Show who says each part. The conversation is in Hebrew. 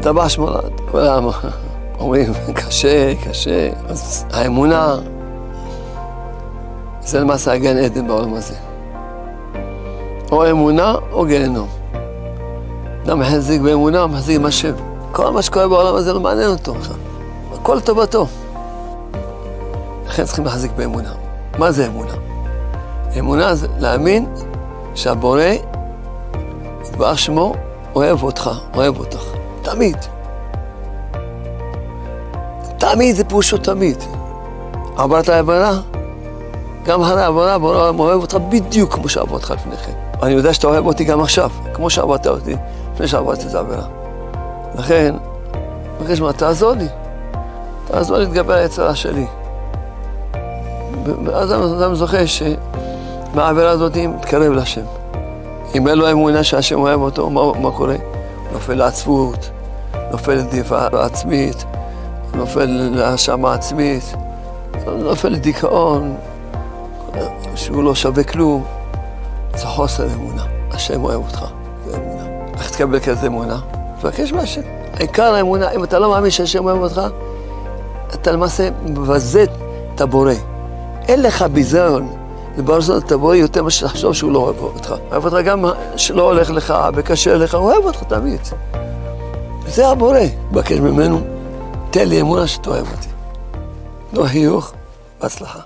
Speaker 1: טבע שמונה, כולם אומרים, קשה, קשה. אז האמונה, זה למעשה הגן עדן בעולם הזה. או אמונה או גיהנום. אדם מחזיק באמונה, מחזיק עם השם. כל מה שקורה בעולם הזה לא מעניין אותו. הכל טובתו. לכן צריכים להחזיק באמונה. מה זה אמונה? אמונה זה להאמין שהבורא, יתברך שמו, אוהב אותך, אוהב אותך. תמיד. תמיד זה פירושו תמיד. עברת העברה, גם אחרי העברה, הבורא אוהב אותך בדיוק כמו שעבר אותך לפני כן. אני יודע שאתה אוהב אותי גם עכשיו, כמו שעברת אותי, לפני שעברתי את העברה. לכן, מבקש מה, תעזור לי. תעזור לי להתגבר על היצרה שלי. ואז אדם זוכה שמהעבירה הזאת מתקרב להשם. אם אין לו אמונה שהשם אוהב אותו, מה קורה? נופל לעצבות, נופל לדיבה עצמית, נופל להאשמה עצמית, נופל לדיכאון, שהוא לא שווה כלום. זה חוסר אמונה. השם אוהב אותך, זה אמונה. איך תקבל כזה אמונה? תבקש מהשם. העיקר האמונה, אם אתה לא מאמין שהשם אוהב אותך, אתה למעשה מבזה את הבורא. אין לך ביזיון לבזות את הבורא יותר מה שתחשוב שהוא לא אוהב אותך. אוהב אותך גם שלא הולך לך וקשה לך, הוא אוהב אותך תמיד. זה הבורא. בקש ממנו, תן לי אמונה שאתה אוהב אותי. לא חיוך, בהצלחה.